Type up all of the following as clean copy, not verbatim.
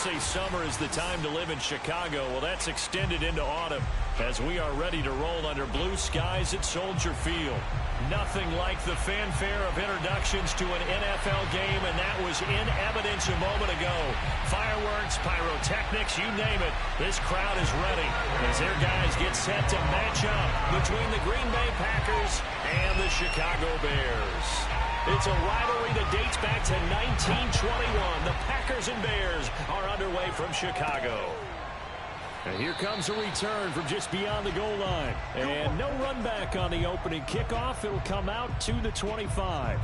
say summer is the time to live in Chicago. Well, that's extended into autumn as we are ready to roll under blue skies at Soldier Field. Nothing like the fanfare of introductions to an NFL game, and that was in evidence a moment ago. Fireworks, pyrotechnics, you name it. This crowd is ready as their guys get set to match up between the Green Bay Packers and the Chicago Bears. It's a rivalry that dates back to 1921. The Packers and Bears are underway from Chicago. And here comes a return from just beyond the goal line. And no run back on the opening kickoff. It'll come out to the 25.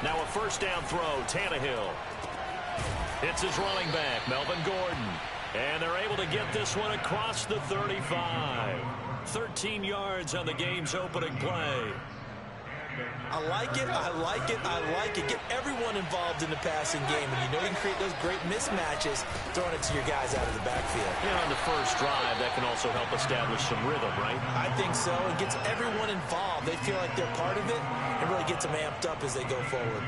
Now a first down throw, Tannehill. It's his running back, Melvin Gordon. And they're able to get this one across the 35. 13 yards on the game's opening play. I like it, I like it, I like it. Get everyone involved in the passing game. And you know you can create those great mismatches throwing it to your guys out of the backfield. And on the first drive, that can also help establish some rhythm, right? I think so. It gets everyone involved. They feel like they're part of it. It really gets them amped up as they go forward.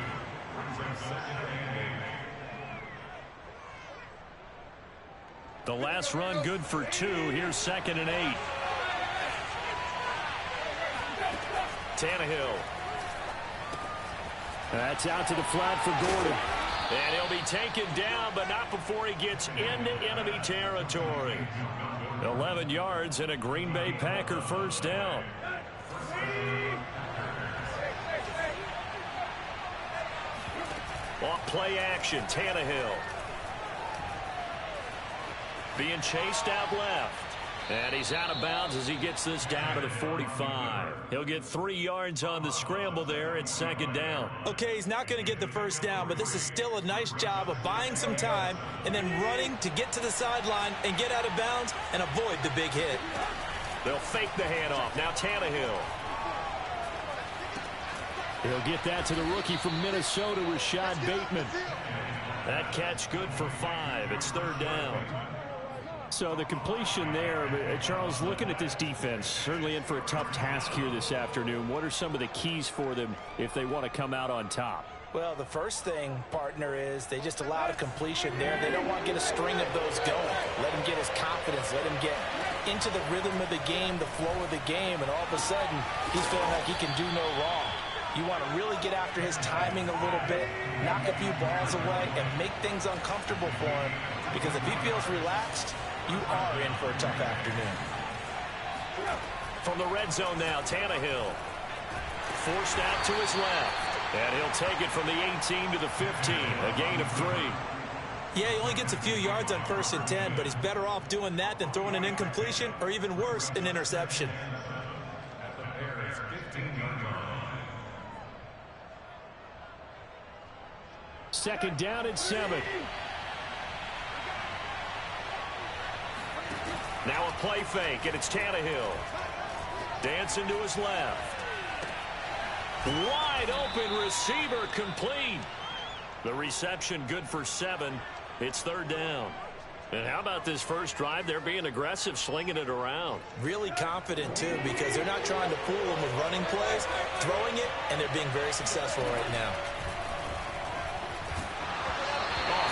The last run good for 2. Here's 2nd and 8. Tannehill. That's out to the flat for Gordon. And he'll be taken down, but not before he gets into enemy territory. 11 yards and a Green Bay Packer first down. Off play action, Tannehill. Being chased out left. And he's out of bounds as he gets this down to the 45. He'll get 3 yards on the scramble there. It's 2nd down. Okay, he's not going to get the first down, but this is still a nice job of buying some time and then running to get to the sideline and get out of bounds and avoid the big hit. They'll fake the handoff. Now Tannehill. He'll get that to the rookie from Minnesota, Rashad Bateman. That catch good for 5. It's 3rd down. So the completion there, Charles, looking at this defense, certainly in for a tough task here this afternoon. What are some of the keys for them if they want to come out on top? Well, the first thing, partner, is they just allowed a completion there. They don't want to get a string of those going. Let him get his confidence. Let him get into the rhythm of the game, the flow of the game, and all of a sudden, he's feeling like he can do no wrong. You want to really get after his timing a little bit, knock a few balls away, and make things uncomfortable for him. Because if he feels relaxed, you are in for a tough afternoon. From the red zone now, Tannehill. Forced out to his left. And he'll take it from the 18 to the 15. A gain of 3. Yeah, he only gets a few yards on 1st and 10, but he's better off doing that than throwing an incompletion, or even worse, an interception. Second down and 7. Now a play fake, and it's Tannehill. Dancing to his left. Wide open receiver complete. The reception good for 7. It's 3rd down. And how about this first drive? They're being aggressive, slinging it around. Really confident, too, because they're not trying to fool them with running plays, throwing it, and they're being very successful right now.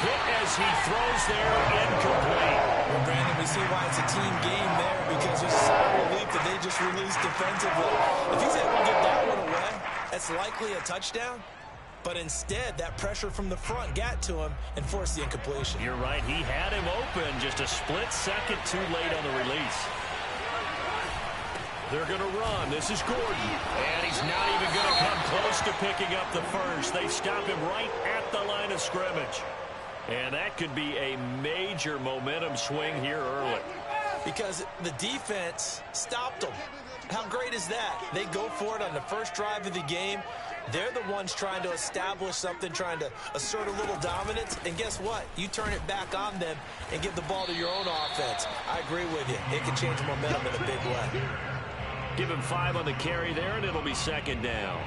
Hit as he throws there, incomplete. Well, Brandon, we see why it's a team game there, because there's a sigh of relief that they just released defensively. If he's able to get that one away, that's likely a touchdown. But instead, that pressure from the front got to him and forced the incompletion. You're right. He had him open just a split second too late on the release. They're going to run. This is Gordon. And he's not even going to come close to picking up the first. They stop him right at the line of scrimmage. And that could be a major momentum swing here early. Because the defense stopped them. How great is that? They go for it on the first drive of the game. They're the ones trying to establish something, trying to assert a little dominance. And guess what? You turn it back on them and give the ball to your own offense. I agree with you. It can change momentum in a big way. Give him 5 on the carry there, and it'll be 2nd down.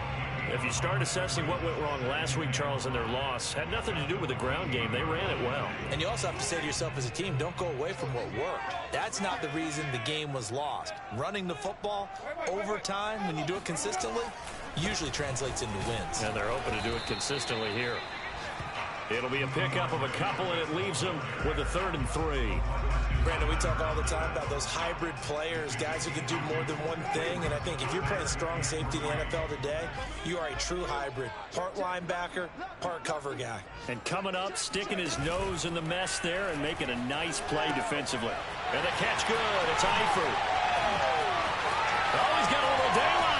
If you start assessing what went wrong last week, Charles, in their loss, had nothing to do with the ground game. They ran it well. And you also have to say to yourself as a team, don't go away from what worked. That's not the reason the game was lost. Running the football over time, when you do it consistently, usually translates into wins. And they're hoping to do it consistently here. It'll be a pickup of a couple, and it leaves them with a 3rd and 3. Brandon, we talk all the time about those hybrid players, guys who can do more than one thing. And I think if you're playing strong safety in the NFL today, you are a true hybrid. Part linebacker, part cover guy. And coming up, sticking his nose in the mess there and making a nice play defensively. And the catch good. It's Eifert. Oh, he's got a little daylight.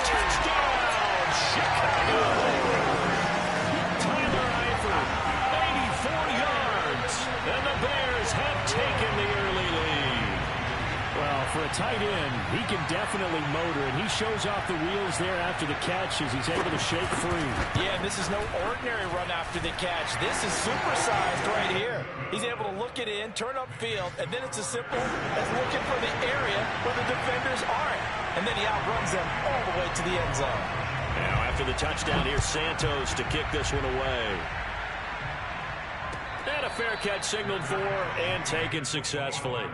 Touchdown, Chicago. And the Bears have taken the early lead. Well, for a tight end, he can definitely motor, and he shows off the wheels there after the catch as he's able to shake free. Yeah, and this is no ordinary run after the catch. This is supersized right here. He's able to look it in, turn upfield, and then it's as simple as looking for the area where the defenders aren't. And then he outruns them all the way to the end zone. Now, after the touchdown, here's Santos to kick this one away. And a fair catch signaled for and taken successfully.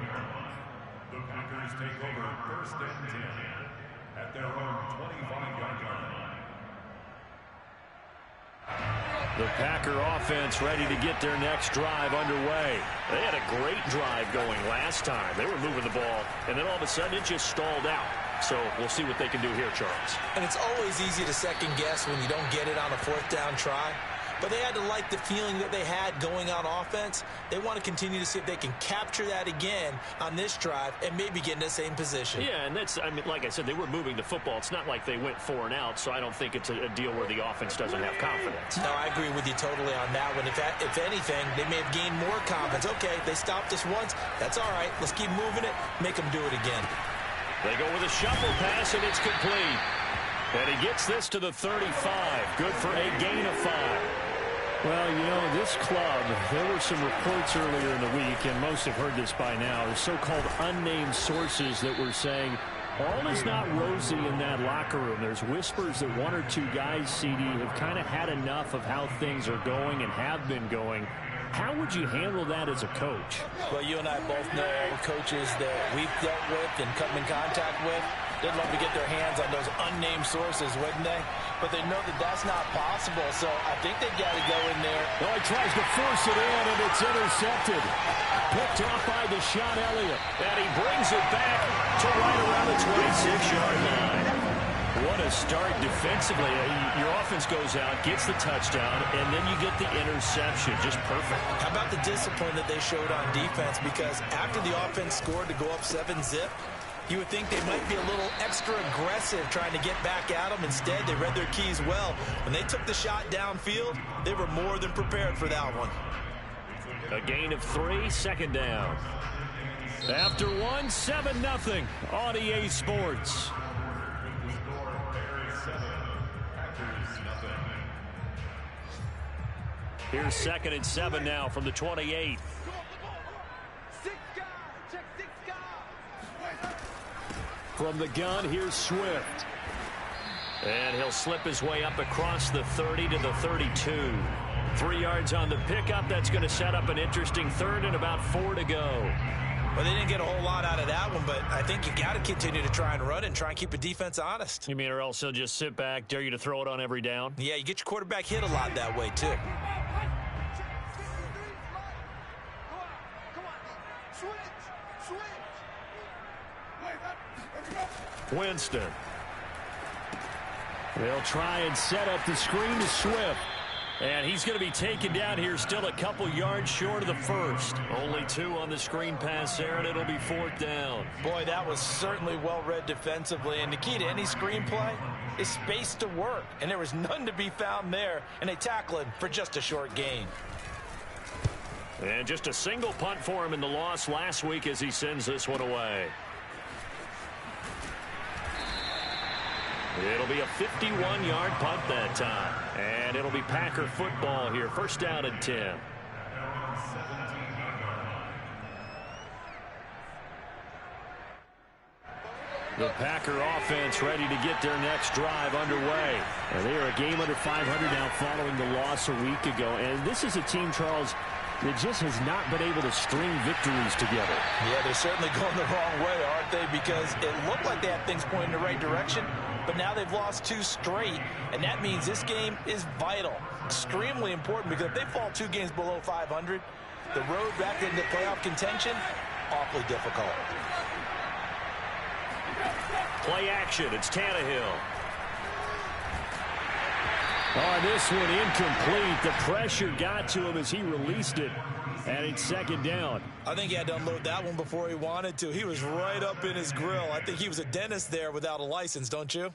The Packers take over 1st and 10 at their own 25-yard line. The Packer offense ready to get their next drive underway. They had a great drive going last time. They were moving the ball, and then all of a sudden it just stalled out. So we'll see what they can do here, Charles. And it's always easy to second guess when you don't get it on a 4th down try. But they had to like the feeling that they had going on offense. They want to continue to see if they can capture that again on this drive and maybe get in the same position. Yeah, and that's, I mean, like I said, they were moving the football. It's not like they went 4 and out, so I don't think it's a deal where the offense doesn't have confidence. No, I agree with you totally on that one. If anything, they may have gained more confidence. Okay, they stopped us once. That's all right. Let's keep moving it. Make them do it again. They go with a shuffle pass, and it's complete. And he gets this to the 35. Good for a gain of 5. Well, you know, this club, there were some reports earlier in the week, and most have heard this by now, the so-called unnamed sources that were saying all is not rosy in that locker room. There's whispers that 1 or 2 guys, CD, have kind of had enough of how things are going and have been going. How would you handle that as a coach? Well, you and I both know coaches that we've dealt with and come in contact with. They'd love to get their hands on those unnamed sources, wouldn't they? But they know that that's not possible, so I think they've got to go in there. Oh, he tries to force it in, and it's intercepted. Picked off by Deshaun Elliott. And he brings it back to right around the 26-yard line. What a start defensively. Your offense goes out, gets the touchdown, and then you get the interception. Just perfect. How about the discipline that they showed on defense? Because after the offense scored to go up 7-zip, you would think they might be a little extra aggressive trying to get back at them. Instead, they read their keys well. When they took the shot downfield, they were more than prepared for that one. A gain of 3, 2nd down. After 1, 7-0 on EA Sports. Here's 2nd and 7 now from the 28. From the gun, here's Swift. And he'll slip his way up across the 30 to the 32. 3 yards on the pickup. That's going to set up an interesting 3rd and about 4 to go. Well, they didn't get a whole lot out of that one, but I think you got to continue to try and run and try and keep the defense honest. You mean or else he'll just sit back, dare you to throw it on every down? Yeah, you get your quarterback hit a lot that way, too. Winston. They'll try and set up the screen to Swift. And he's going to be taken down here, still a couple yards short of the 1st. Only 2 on the screen pass there, and it'll be 4th down. Boy, that was certainly well-read defensively. And the key to any screenplay is space to work. And there was none to be found there. And they tackle him for just a short gain. And just a single punt for him in the loss last week as he sends this one away. It'll be a 51-yard punt that time. And it'll be Packer football here. 1st down and 10. The Packer offense ready to get their next drive underway. They are a game under 500 now following the loss a week ago. And this is a team, Charles, that just has not been able to string victories together. Yeah, they're certainly going the wrong way, aren't they? Because it looked like they had things pointing in the right direction, but now they've lost 2 straight, and that means this game is vital, extremely important, because if they fall 2 games below 500, the road back into playoff contention, awfully difficult. Play action. It's Tannehill. Oh, this one incomplete. The pressure got to him as he released it, and it's 2nd down. I think he had to unload that one before he wanted to. He was right up in his grill. I think he was a dentist there without a license, don't you?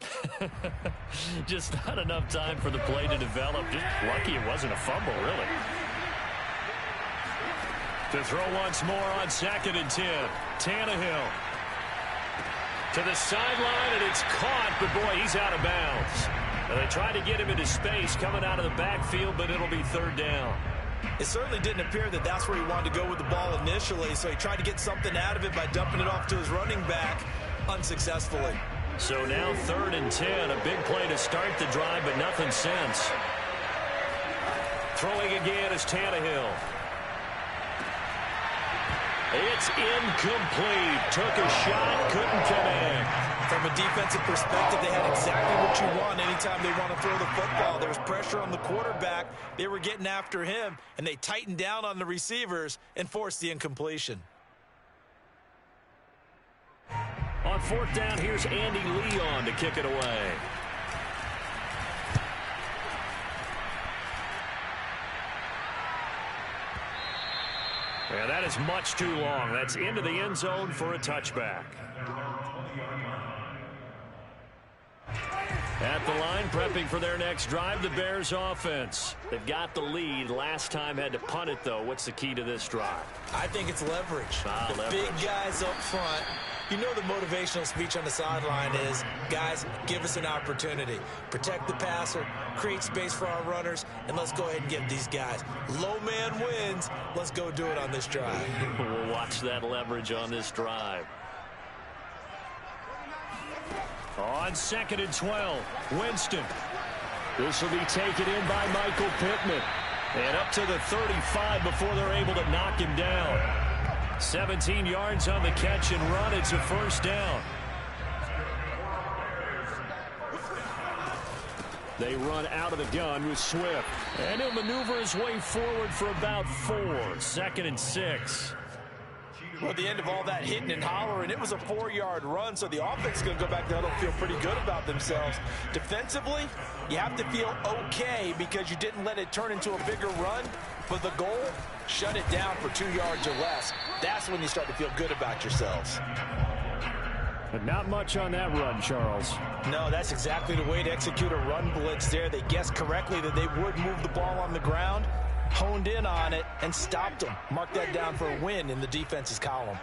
Just not enough time for the play to develop. Just lucky it wasn't a fumble, really. To throw once more on 2nd and 10. Tannehill to the sideline, and it's caught, but boy, he's out of bounds. Now, they tried to get him into space coming out of the backfield, but it'll be 3rd down. It certainly didn't appear that that's where he wanted to go with the ball initially, so he tried to get something out of it by dumping it off to his running back unsuccessfully. So now 3rd and 10, a big play to start the drive, but nothing since. Throwing again is Tannehill. It's incomplete. Took a shot, couldn't connect. From a defensive perspective, they had exactly what you want anytime they want to throw the football. There was pressure on the quarterback. They were getting after him, and they tightened down on the receivers and forced the incompletion. On 4th down, here's Andy Leon to kick it away. Yeah, that is much too long. That's into the end zone for a touchback. At the line, prepping for their next drive, the Bears offense. They've got the lead. Last time had to punt it, though. What's the key to this drive? I think it's leverage. The leverage. Big guys up front. You know the motivational speech on the sideline is, guys, give us an opportunity. Protect the passer, create space for our runners, and let's go ahead and get these guys. Low man wins. Let's go do it on this drive. We'll watch that leverage on this drive. On 2nd and 12, Winston. This will be taken in by Michael Pittman. And up to the 35 before they're able to knock him down. 17 yards on the catch and run. It's a 1st down. They run out of the gun with Swift. And he'll maneuver his way forward for about 4. 2nd and 6. Well, at the end of all that hitting and hollering, it was a 4-yard run, so the offense is going to go back there and feel pretty good about themselves. Defensively, you have to feel okay because you didn't let it turn into a bigger run, but the goal, shut it down for 2 yards or less. That's when you start to feel good about yourselves. But not much on that run, Charles. No, that's exactly the way to execute a run blitz there. They guessed correctly that they would move the ball on the ground, honed in on it, and stopped them. Mark that down for a win in the defense's column.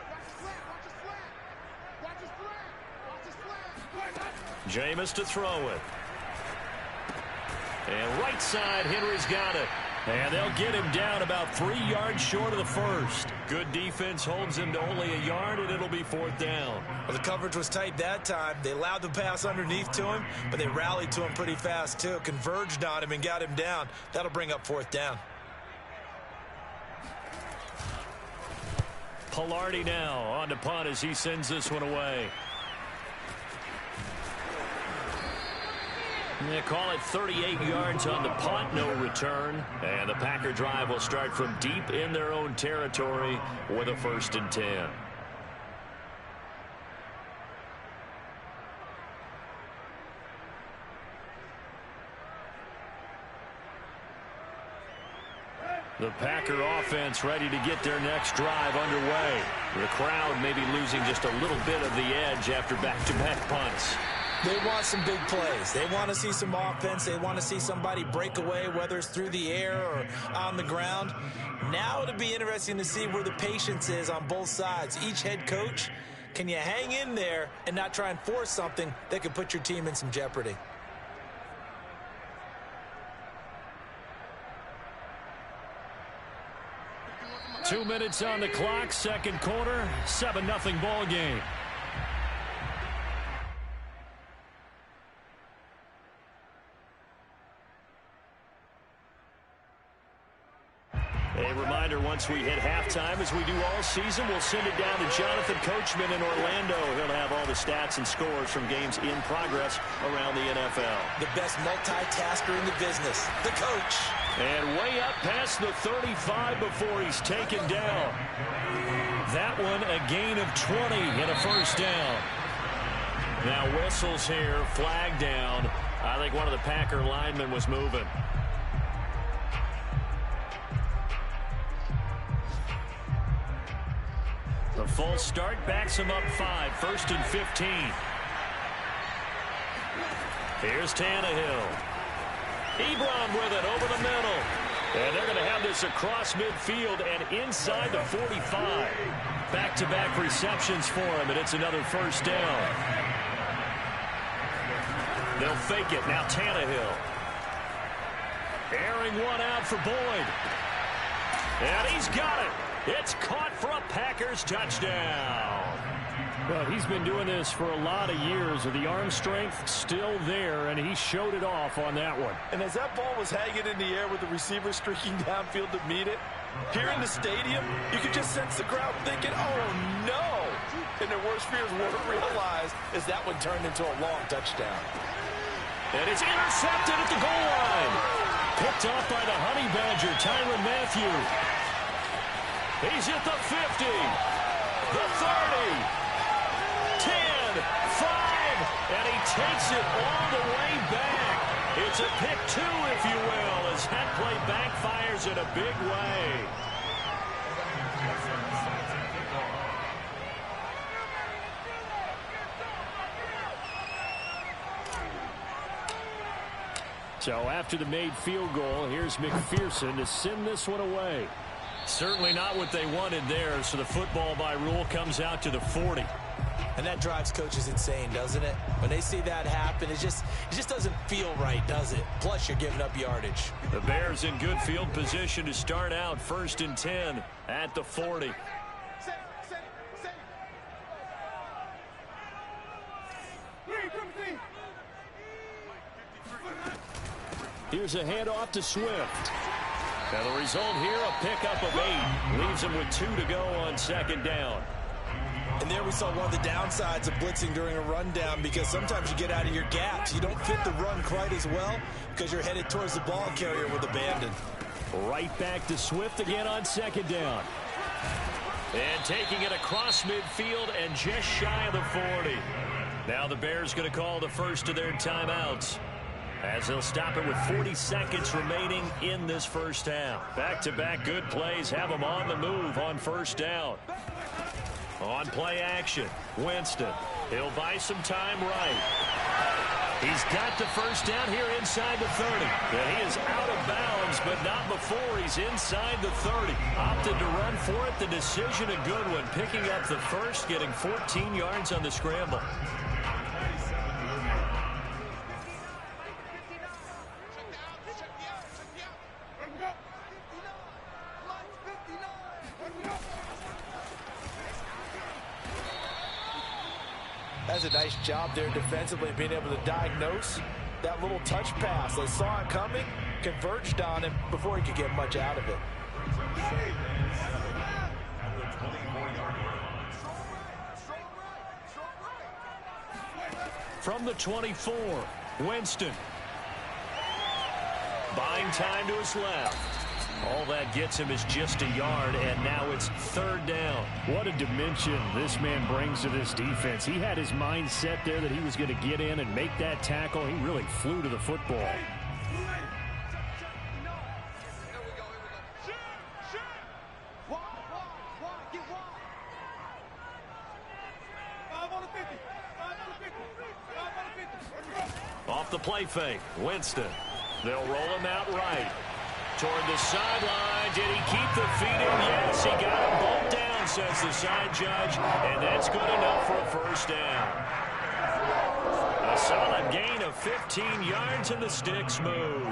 Jameis to throw it. And right side, Henry's got it. And they'll get him down about 3 yards short of the 1st. Good defense holds him to only a yard, and it'll be 4th down. Well, the coverage was tight that time. They allowed the pass underneath to him, but they rallied to him pretty fast, too. Converged on him and got him down. That'll bring up 4th down. Pilardi now on to punt as he sends this one away. They call it 38 yards on the punt, no return. And the Packer drive will start from deep in their own territory with a 1st and 10. The Packer offense ready to get their next drive underway. The crowd maybe losing just a little bit of the edge after back-to-back punts. They want some big plays. They want to see some offense. They want to see somebody break away, whether it's through the air or on the ground. Now it'll be interesting to see where the patience is on both sides. Each head coach, can you hang in there and not try and force something that could put your team in some jeopardy? Two minutes on the clock, 2nd quarter, 7-0 ball game. once we hit halftime, as we do all season. We'll send it down to Jonathan Coachman in Orlando. He'll have all the stats and scores from games in progress around the NFL. The best multitasker in the business, the coach. And way up past the 35 before he's taken down. That one a gain of 20 and a first down. Now whistles here, flag down. I think one of the Packer linemen was moving. The false start backs him up 5, 1st and 15. Here's Tannehill. Ebron with it over the middle. And they're going to have this across midfield and inside the 45. Back-to-back receptions for him, and it's another first down. They'll fake it. Now Tannehill. Airing one out for Boyd. And he's got it. It's caught for a Packers touchdown. Well, he's been doing this for a lot of years. The arm strength still there, and he showed it off on that one. And as that ball was hanging in the air with the receiver streaking downfield to meet it, here in the stadium, you could just sense the crowd thinking, oh, no. And their worst fears weren't realized as that one turned into a long touchdown. And it's intercepted at the goal line. Picked off by the Honey Badger, Tyrann Mathieu. He's at the 50, the 30, 10, 5, and he takes it all the way back. It's a pick 2, if you will, as that play backfires in a big way. So after the made field goal, here's McPherson to send this one away. Certainly not what they wanted there, so the football by rule comes out to the 40. And that drives coaches insane, doesn't it? When they see that happen, it just doesn't feel right, does it? Plus, you're giving up yardage. The Bears in good field position to start out 1st and 10 at the 40. Here's a handoff to Swift. Now the result here, a pickup of 8. Leaves him with 2 to go on 2nd down. And there we saw one of the downsides of blitzing during a rundown, because sometimes you get out of your gaps. You don't fit the run quite as well because you're headed towards the ball carrier with abandon. Right back to Swift again on 2nd down. And taking it across midfield and just shy of the 40. Now the Bears going to call the first of their timeouts, as they'll stop it with 40 seconds remaining in this first half. Back-to-back good plays have them on the move on 1st down. On play action, Winston. He'll buy some time right. He's got the first down here inside the 30. And he is out of bounds, but not before he's inside the 30. Opted to run for it. The decision a good one. Picking up the first, getting 14 yards on the scramble. That's a nice job there defensively, being able to diagnose that little touch pass. They saw it coming, converged on him before he could get much out of it. From the 24, Winston. Buying time to his left. All that gets him is just a yard, and now it's 3rd down. What a dimension this man brings to this defense. He had his mind set there that he was going to get in and make that tackle. He really flew to the football. Off the play fake, Winston. They'll roll him out right. Toward the sideline. Did he keep the feet in? Yes, he got him both down, says the side judge. And that's good enough for a first down. A solid gain of 15 yards, and the sticks move.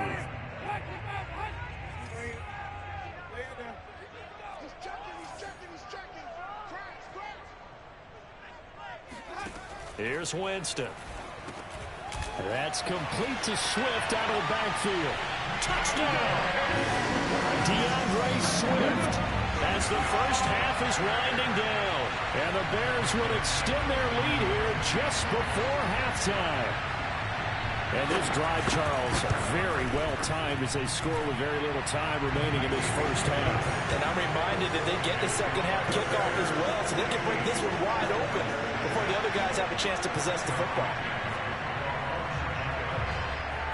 Here's Winston. That's complete to Swift out of the backfield. Touchdown! DeAndre Swift as the first half is winding down. And the Bears will extend their lead here just before halftime. And this drive, Charles, very well timed as they score with very little time remaining in this first half. And I'm reminded that they get the second half kickoff as well, so they can break this one wide open before the other guys have a chance to possess the football.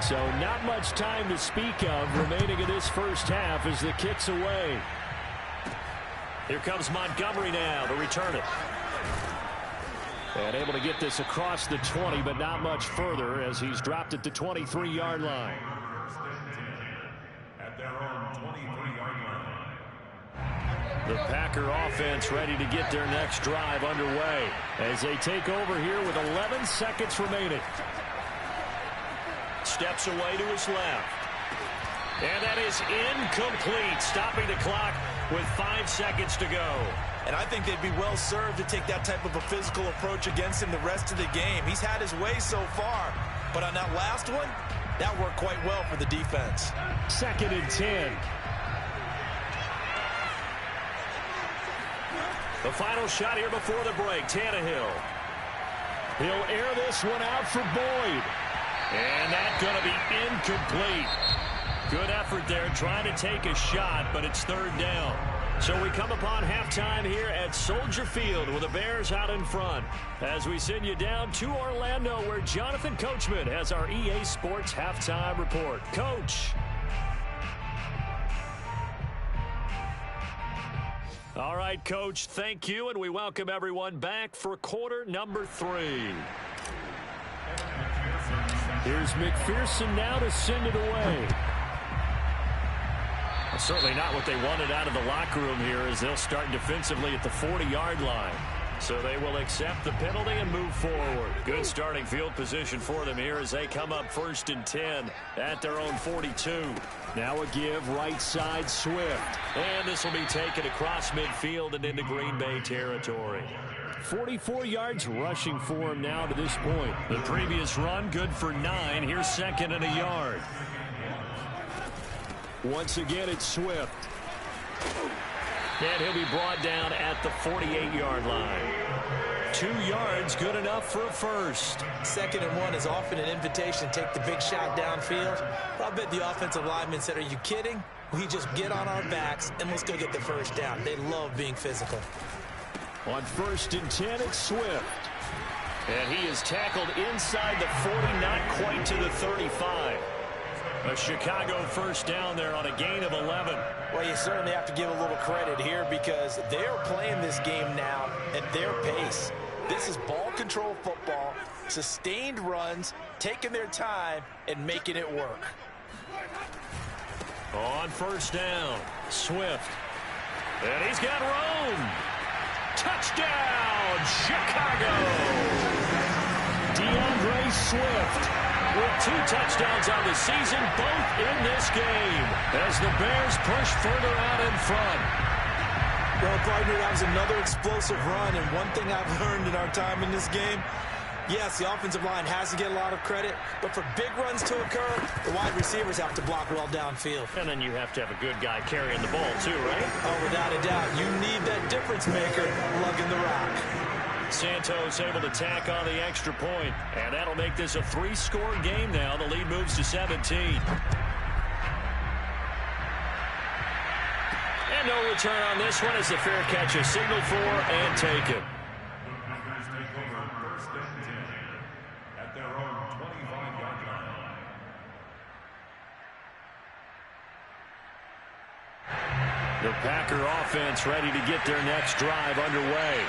So not much time to speak of remaining in this first half as the kick's away. Here comes Montgomery now to return it. And able to get this across the 20, but not much further as he's dropped at the 23-yard line. At their own 23-yard line. The Packer offense ready to get their next drive underway as they take over here with 11 seconds remaining. Steps away to his left. And that is incomplete, stopping the clock with 5 seconds to go. And I think they'd be well served to take that type of a physical approach against him the rest of the game. He's had his way so far, but on that last one, that worked quite well for the defense. 2nd and 10. The final shot here before the break, Tannehill. He'll air this one out for Boyd. And that's going to be incomplete. Good effort there trying to take a shot, but it's 3rd down. So we come upon halftime here at Soldier Field with the Bears out in front as we send you down to Orlando where Jonathan Coachman has our EA Sports halftime report. Coach. All right, Coach, thank you, and we welcome everyone back for quarter number 3. Here's McPherson now to send it away. Certainly not what they wanted out of the locker room here as they'll start defensively at the 40-yard line. So they will accept the penalty and move forward. Good starting field position for them here as they come up 1st and 10 at their own 42. Now a give right side Swift. And this will be taken across midfield and into Green Bay territory. 44 yards rushing for him now to this point. The previous run good for 9. Here's 2nd and a yard. Once again, it's Swift. And he'll be brought down at the 48-yard line. 2 yards, good enough for a first. 2nd and 1 is often an invitation to take the big shot downfield. I bet the offensive lineman said, are you kidding? We just get on our backs and let's go get the first down. They love being physical. On 1st and 10, it's Swift. And he is tackled inside the 40, not quite to the 35. A Chicago first down there on a gain of 11. Well, you certainly have to give a little credit here because they're playing this game now at their pace. This is ball control football, sustained runs, taking their time, and making it work. On 1st down, Swift. And he's got room. Touchdown, Chicago! DeAndre Swift with 2 touchdowns on the season, both in this game, as the Bears push further out in front. Well, partner, that was another explosive run, and one thing I've learned in our time in this game, yes, the offensive line has to get a lot of credit, but for big runs to occur, the wide receivers have to block well downfield. And then you have to have a good guy carrying the ball, too, right? Oh, without a doubt. You need that difference maker lugging the rock. Santos able to tack on the extra point, and that'll make this a 3-score game now. The lead moves to 17. And no return on this one as the fair catch is signaled for and taken. At their own 25-yard line. The Packer offense ready to get their next drive underway.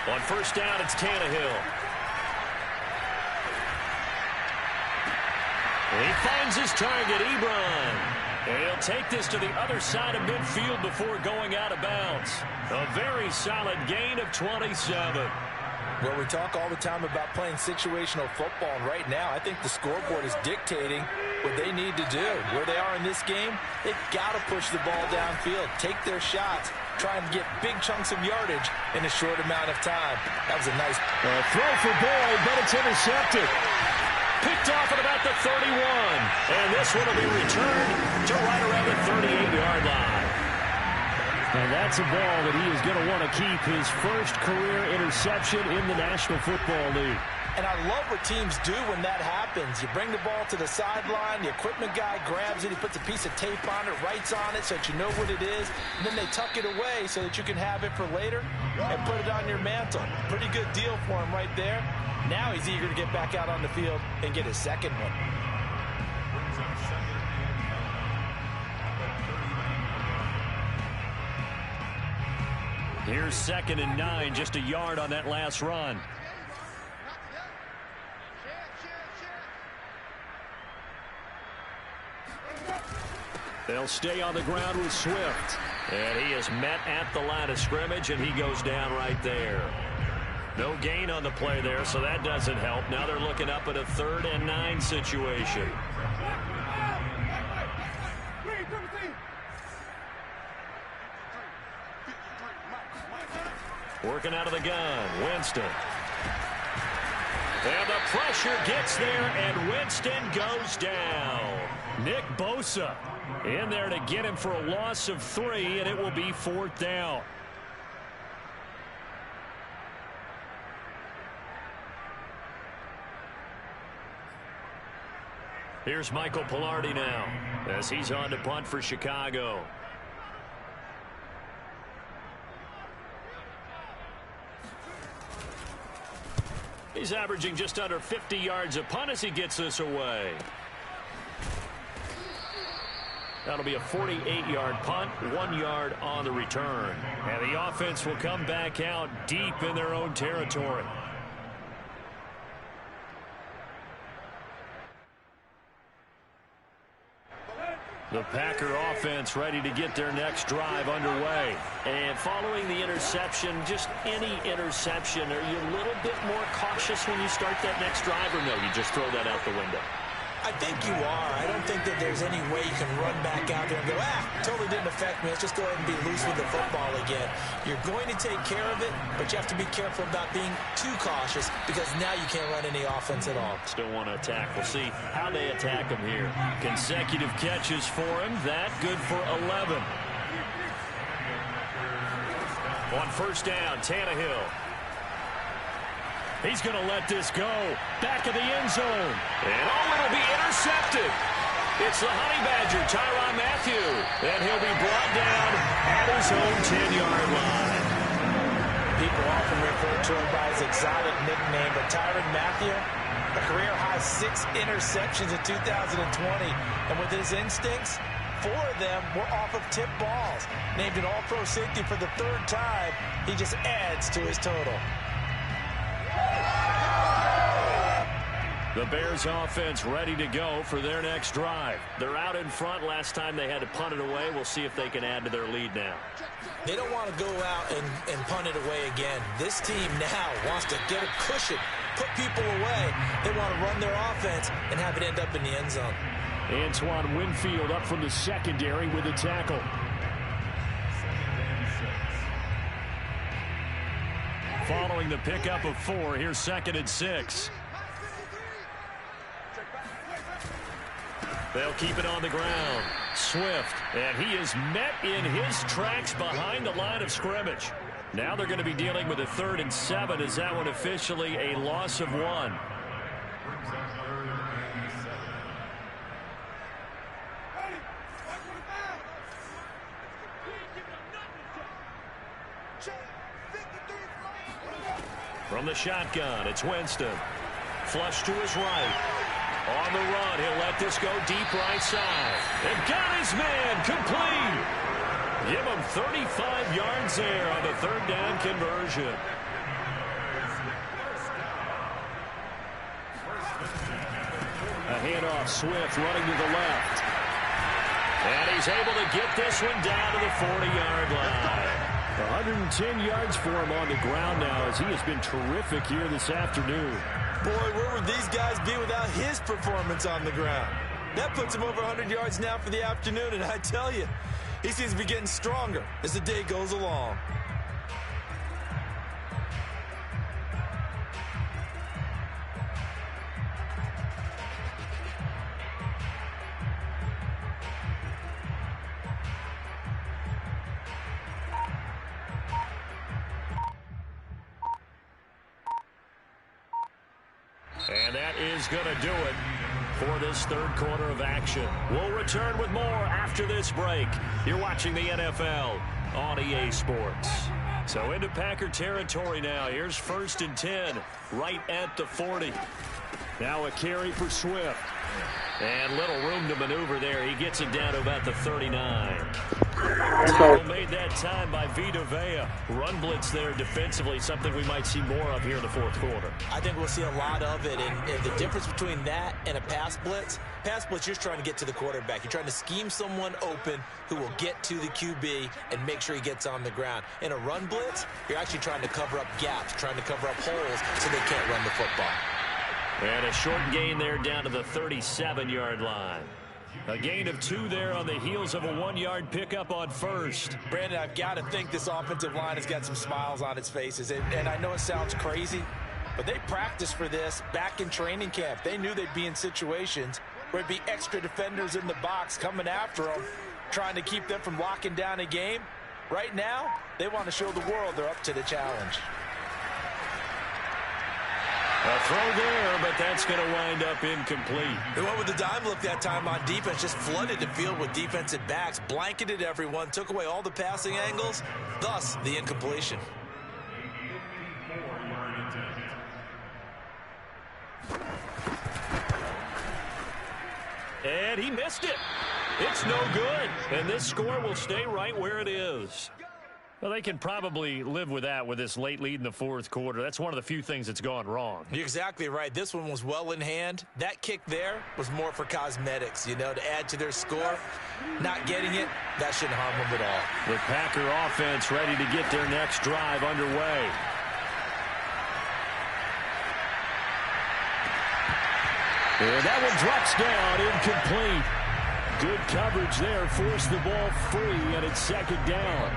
On 1st down, it's Tannehill. And he finds his target, Ebron. And he'll take this to the other side of midfield before going out of bounds. A very solid gain of 27. Well, we talk all the time about playing situational football, and right now I think the scoreboard is dictating what they need to do. Where they are in this game, they've got to push the ball downfield, take their shots, try and get big chunks of yardage in a short amount of time. That was a nice throw for Boyd, but it's intercepted. Picked off at about the 31. And this one will be returned to right around the 38-yard line. And that's a ball that he is going to want to keep, his first career interception in the National Football League. And I love what teams do when that happens. You bring the ball to the sideline, the equipment guy grabs it, he puts a piece of tape on it, writes on it so that you know what it is, and then they tuck it away so that you can have it for later and put it on your mantle. Pretty good deal for him right there. Now he's eager to get back out on the field and get his second one. Here's 2nd and 9, just a yard on that last run. They'll stay on the ground with Swift. And he is met at the line of scrimmage, and he goes down right there. No gain on the play there, so that doesn't help. Now they're looking up at a 3rd and 9 situation. Working out of the gun, Winston. And the pressure gets there, and Winston goes down. Nick Bosa in there to get him for a loss of 3, and it will be 4th down. Here's Michael Palardy now as he's on to punt for Chicago. He's averaging just under 50 yards a punt as he gets this away. That'll be a 48-yard punt, 1 yard on the return. And the offense will come back out deep in their own territory. The Packer offense ready to get their next drive underway. And following the interception, just any interception, are you a little bit more cautious when you start that next drive, or no, you just throw that out the window? I think you are. I don't think that there's any way you can run back out there and go, totally didn't affect me. Let's just go ahead and be loose with the football again. You're going to take care of it, but you have to be careful about being too cautious because now you can't run any offense at all. Still want to attack. We'll see how they attack him here. Consecutive catches for him. That good for 11. On 1st down, Tannehill. He's going to let this go. Back of the end zone. And it'll be intercepted. It's the Honey Badger, Tyrann Mathieu. And he'll be brought down at his own 10-yard line. People often refer to him by his exotic nickname, but Tyrann Mathieu, a career-high 6 interceptions in 2020. And with his instincts, 4 of them were off of tip balls. Named an all-pro safety for the 3rd time, he just adds to his total. The Bears offense ready to go for their next drive. They're out in front. Last time they had to punt it away. We'll see if they can add to their lead now. They don't want to go out and punt it away again. This team now wants to get a cushion, put people away. They want to run their offense and have it end up in the end zone. Antoine Winfield up from the secondary with a tackle. Following the pickup of 4, here's 2nd and 6. They'll keep it on the ground. Swift, and he is met in his tracks behind the line of scrimmage. Now they're going to be dealing with a 3rd and 7. Is that one officially a loss of 1? From the shotgun, it's Winston. Flush to his right. On the run, he'll let this go deep right side. And got his man complete. Give him 35 yards there on the 3rd down conversion. A handoff, Swift running to the left. And he's able to get this one down to the 40-yard line. 110 yards for him on the ground now as he has been terrific here this afternoon. Boy, where would these guys be without his performance on the ground? That puts him over 100 yards now for the afternoon, and I tell you, he seems to be getting stronger as the day goes along. And that is going to do it for this third quarter of action. We'll return with more after this break. You're watching the NFL on EA Sports. So into Packer territory now. Here's 1st and 10 right at the 40. Now a carry for Swift. And little room to maneuver there. He gets it down to about the 39. Tackle made that time by Vita Vea. Run blitz there defensively, something we might see more of here in the fourth quarter. I think we'll see a lot of it. And the difference between that and a pass blitz, you're trying to get to the quarterback. You're trying to scheme someone open who will get to the QB and make sure he gets on the ground. In a run blitz, you're actually trying to cover up gaps, trying to cover up holes so they can't run the football. And a short gain there down to the 37-yard line. A gain of 2 there on the heels of a 1-yard pickup on first. Brandon, I've got to think this offensive line has got some smiles on its faces. And I know it sounds crazy, but they practiced for this back in training camp. They knew they'd be in situations where it'd be extra defenders in the box coming after them, trying to keep them from locking down a game. Right now, they want to show the world they're up to the challenge. A throw there, but that's going to wind up incomplete. They went with the dime look that time on defense, just flooded the field with defensive backs, blanketed everyone, took away all the passing angles, thus the incompletion. And he missed it. It's no good. And this score will stay right where it is. Well, they can probably live with that with this late lead in the fourth quarter. That's one of the few things that's gone wrong. You're exactly right. This one was well in hand. That kick there was more for cosmetics, to add to their score. Not getting it, that shouldn't harm them at all. The Packer offense ready to get their next drive underway. And that one drops down, incomplete. Good coverage there, forced the ball free, and it's 2nd down.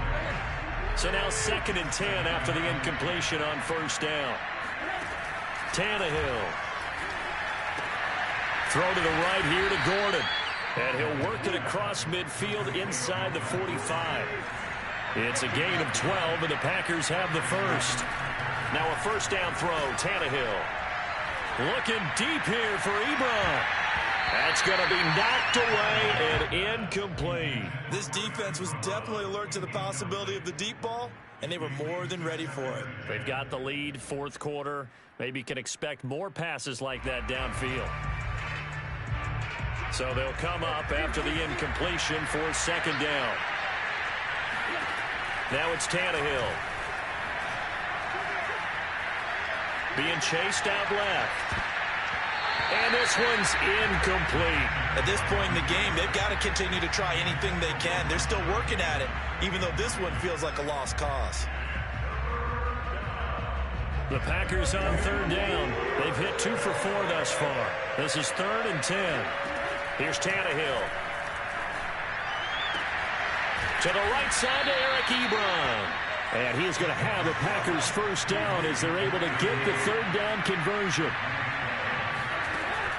So now 2nd and 10 after the incompletion on 1st down. Tannehill. Throw to the right here to Gordon. And he'll work it across midfield inside the 45. It's a gain of 12, and the Packers have the first. Now a 1st down throw, Tannehill. Looking deep here for Ebron. That's going to be knocked away and incomplete. This defense was definitely alert to the possibility of the deep ball, and they were more than ready for it. They've got the lead, fourth quarter. Maybe can expect more passes like that downfield. So they'll come up after the incompletion for 2nd down. Now it's Tannehill. Being chased out left. And this one's incomplete. At this point in the game, they've got to continue to try anything they can. They're still working at it, even though this one feels like a lost cause. The Packers on 3rd down. They've hit 2 for 4 thus far. This is 3rd and 10. Here's Tannehill. To the right side to Eric Ebron. And he's going to have the Packers 1st down as they're able to get the 3rd down conversion.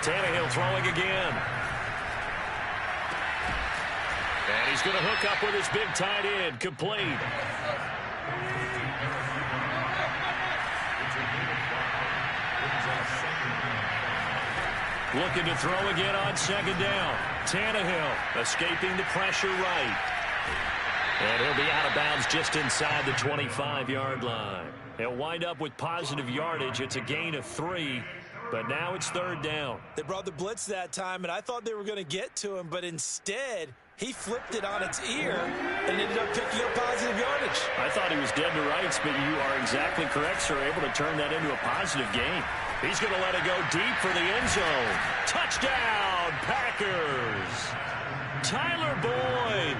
Tannehill throwing again. And he's going to hook up with his big tight end. Complete. Looking to throw again on 2nd down. Tannehill escaping the pressure right. And he'll be out of bounds just inside the 25-yard line. He'll wind up with positive yardage. It's a gain of 3. But now it's 3rd down. They brought the blitz that time, and I thought they were going to get to him, but instead, he flipped it on its ear and ended up picking up positive yardage. I thought he was dead to rights, but you are exactly correct, sir. Able to turn that into a positive gain. He's going to let it go deep for the end zone. Touchdown, Packers. Tyler Boyd.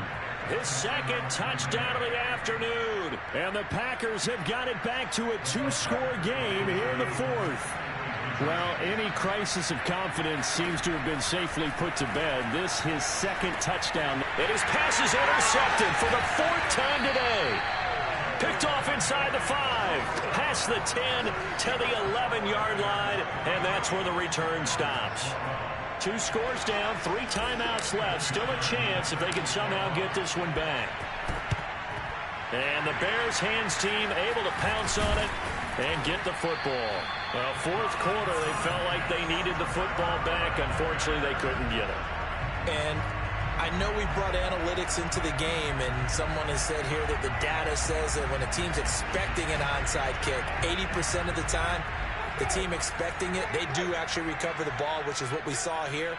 His 2nd touchdown of the afternoon. And the Packers have got it back to a 2-score game here in the 4th. Well, any crisis of confidence seems to have been safely put to bed. This his 2nd touchdown. And his pass is intercepted for the 4th time today. Picked off inside the 5. Past the 10 to the 11-yard line. And that's where the return stops. 2 scores down, 3 timeouts left. Still a chance if they can somehow get this one back. And the Bears hands team able to pounce on it and get the football. Well, fourth quarter, they felt like they needed the football back. Unfortunately, they couldn't get it. And I know we brought analytics into the game, and someone has said here that the data says that when a team's expecting an onside kick, 80% of the time, the team expecting it, they do actually recover the ball, which is what we saw here.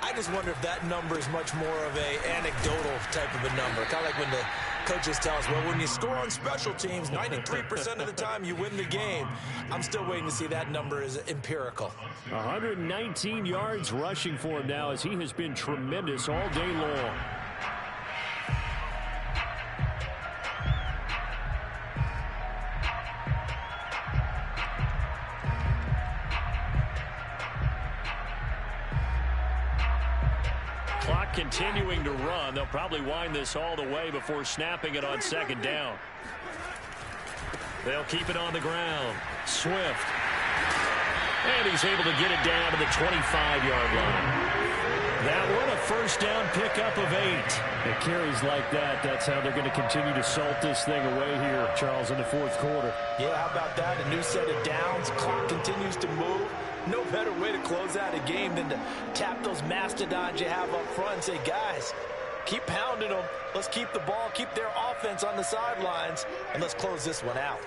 I just wonder if that number is much more of a anecdotal type of a number. Kind of like when the coaches tell us, well, when you score on special teams, 93% of the time you win the game. I'm still waiting to see that number is empirical. 119 yards rushing for him now as he has been tremendous all day long. Clock continuing to run. They'll probably wind this all the way before snapping it on second down. They'll keep it on the ground. Swift. And he's able to get it down to the 25-yard line. That one, a first down pickup of 8. It carries like that. That's how they're going to continue to salt this thing away here, Charles, in the fourth quarter. Yeah, how about that? A new set of downs. Clock continues to move. No better way to close out a game than to tap those mastodons you have up front and say, guys, keep pounding them. Let's keep the ball, keep their offense on the sidelines, and let's close this one out.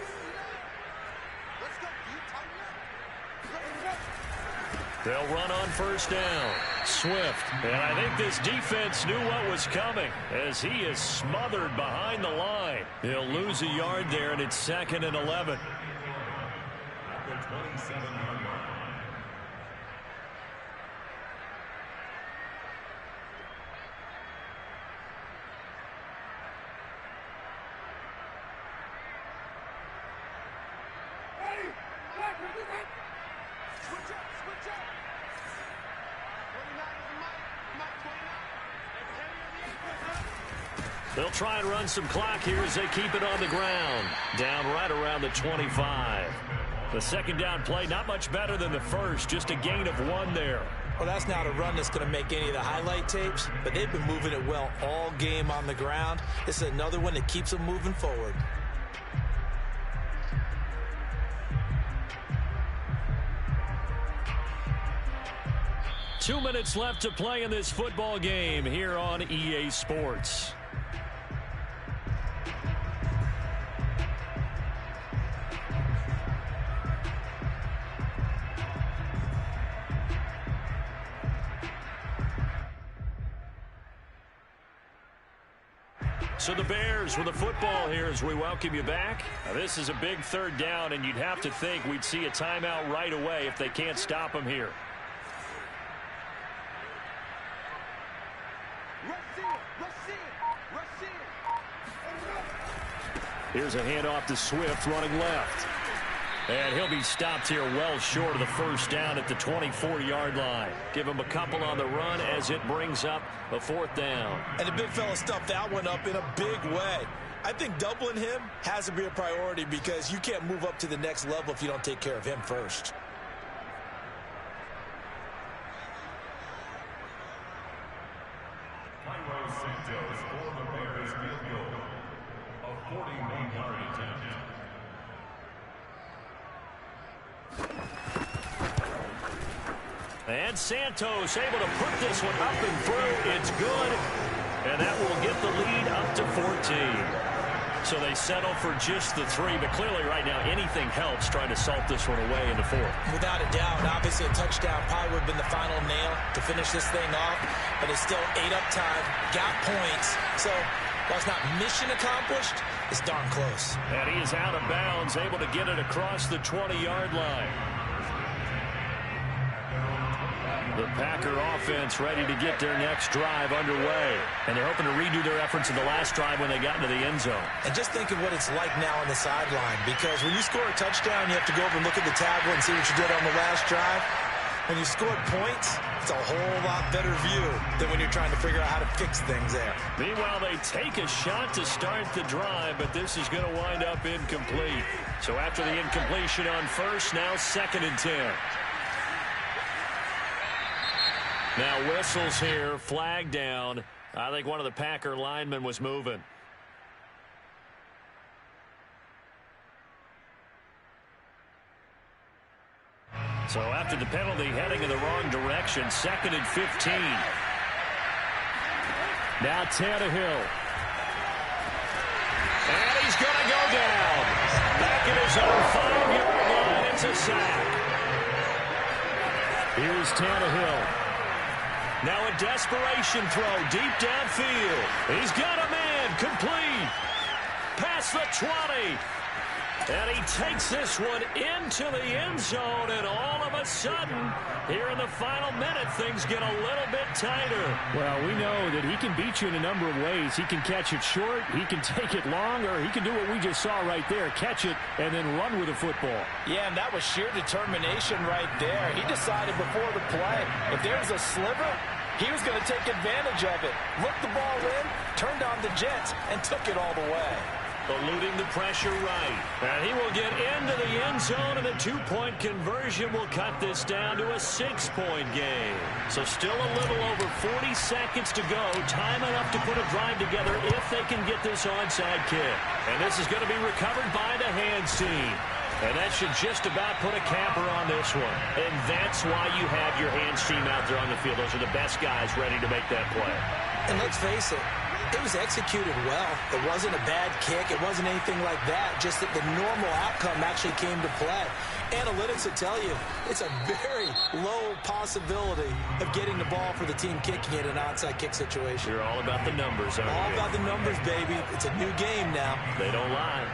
They'll run on first down. Swift. And I think this defense knew what was coming as he is smothered behind the line. He'll lose a yard there, and it's 2nd and 11. At the 27-yard line. They'll try and run some clock here as they keep it on the ground. Down right around the 25. The second down play, not much better than the first. Just a gain of 1 there. Well, that's not a run that's going to make any of the highlight tapes, but they've been moving it well all game on the ground. This is another one that keeps them moving forward. Two minutes left to play in this football game here on EA Sports. So the Bears with the football here as we welcome you back. Now this is a big third down, and you'd have to think we'd see a timeout right away if they can't stop them here. Here's a handoff to Swift running left. And he'll be stopped here well short of the first down at the 24-yard line. Give him a couple on the run as it brings up a 4th down. And the big fella stuffed that one up in a big way. I think doubling him has to be a priority because you can't move up to the next level if you don't take care of him first. Cairo Santos for the Bears field goal. A 41-yard attempt. And Santos able to put this one up and through. It's good. And that will get the lead up to 14. So they settle for just the 3. But clearly right now anything helps trying to salt this one away in the 4th. Without a doubt, obviously a touchdown probably would have been the final nail to finish this thing off. But it's still 8 up time, got points. So while it's not mission accomplished, it's darn close. And he is out of bounds, able to get it across the 20-yard line. The Packer offense ready to get their next drive underway. And they're hoping to redo their efforts in the last drive when they got into the end zone. And just think of what it's like now on the sideline. Because when you score a touchdown, you have to go over and look at the tablet and see what you did on the last drive. When you scored points, it's a whole lot better view than when you're trying to figure out how to fix things there. Meanwhile, they take a shot to start the drive, but this is going to wind up incomplete. So after the incompletion on first, now 2nd and 10. Now whistles here, flag down. I think one of the Packer linemen was moving. So after the penalty, heading in the wrong direction, 2nd and 15. Now Tannehill. And he's going to go down. Back at his own 5-yard line. It's a sack. Here's Tannehill. Now a desperation throw deep downfield. He's got a man. Complete. Past the 20. And he takes this one into the end zone, and all of a sudden, here in the final minute, things get a little bit tighter. Well, we know that he can beat you in a number of ways. He can catch it short, he can take it long, or he can do what we just saw right there, catch it and then run with the football. Yeah, and that was sheer determination right there. He decided before the play, if there was a sliver, he was going to take advantage of it. Looked the ball in, turned on the Jets, and took it all the way. Eluding the pressure right. And he will get into the end zone, and the 2-point conversion will cut this down to a 6-point game. So still a little over 40 seconds to go. Time enough to put a drive together if they can get this onside kick. And this is going to be recovered by the hands team. And that should just about put a capper on this one. And that's why you have your hands team out there on the field. Those are the best guys ready to make that play. And let's face it, it was executed well. It wasn't a bad kick. It wasn't anything like that. Just that the normal outcome actually came to play. Analytics will tell you it's a very low possibility of getting the ball for the team kicking it in an onside kick situation. You're all about the numbers, aren't you? All about the numbers, baby. It's a new game now. They don't lie.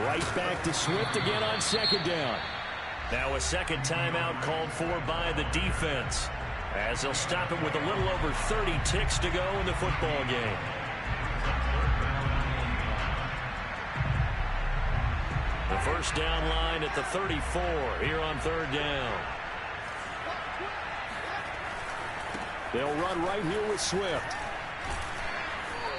Right back to Swift again on 2nd down. Now a second timeout called for by the defense, as they'll stop it with a little over 30 ticks to go in the football game. The first down line at the 34 here on 3rd down. They'll run right here with Swift.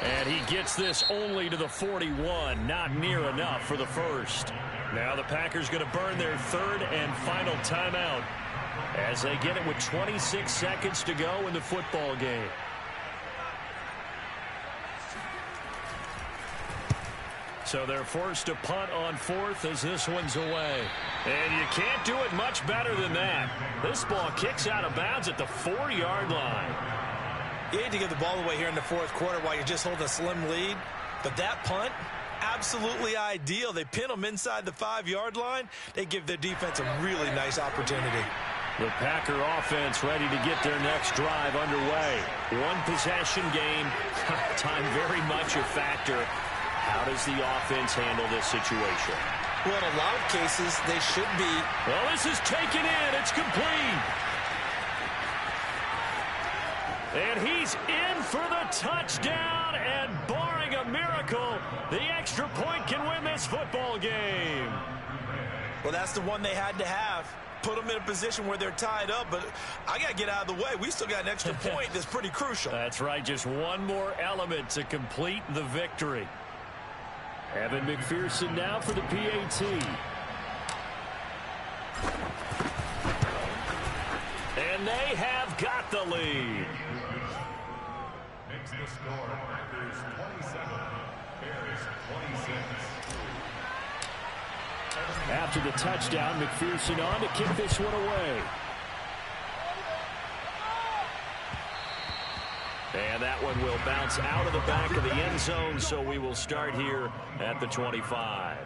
And he gets this only to the 41, not near enough for the first. Now the Packers going to burn their 3rd and final timeout as they get it with 26 seconds to go in the football game. So they're forced to punt on 4th as this one's away. And you can't do it much better than that. This ball kicks out of bounds at the 4-yard line. You hate to give the ball away here in the 4th quarter while you're just holding a slim lead. But that punt, absolutely ideal. They pin them inside the 5-yard line. They give their defense a really nice opportunity. The Packer offense ready to get their next drive underway. One possession game. Time very much a factor. How does the offense handle this situation? Well, in a lot of cases, they should be. Well, this is taken in. It's complete. And he's in for the touchdown, and barring a miracle, the extra point can win this football game. Well, that's the one they had to have. Put them in a position where they're tied up, but I got to get out of the way. We still got an extra point that's pretty crucial. That's right, just one more element to complete the victory. Evan McPherson now for the PAT. And they have got the lead. Makes the score Packers 27, Bears 26. After the touchdown, McPherson on to kick this one away. And that one will bounce out of the back of the end zone, so we will start here at the 25.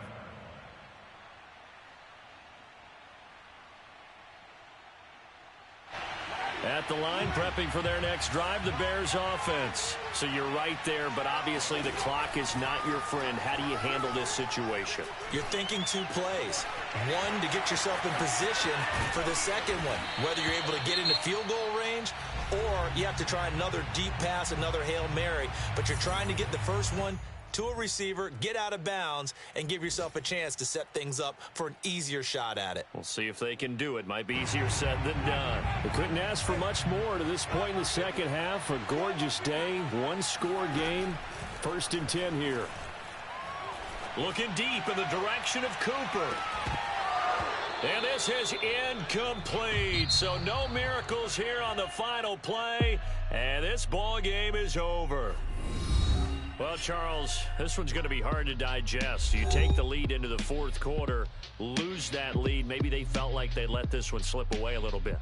At the line, prepping for their next drive, the Bears offense. So you're right there, but obviously the clock is not your friend. How do you handle this situation? You're thinking 2 plays. One, to get yourself in position for the second one, whether you're able to get into field goal range or you have to try another deep pass, another Hail Mary. But you're trying to get the first one to a receiver, get out of bounds, and give yourself a chance to set things up for an easier shot at it. We'll see if they can do it. Might be easier said than done. We couldn't ask for much more to this point in the second half. A gorgeous day, 1-score game. 1st and 10 here. Looking deep in the direction of Cooper. And this is incomplete. So no miracles here on the final play. And this ball game is over. Well, Charles, this one's going to be hard to digest. You take the lead into the 4th quarter. lose that lead. Maybe they felt like they let this one slip away a little bit.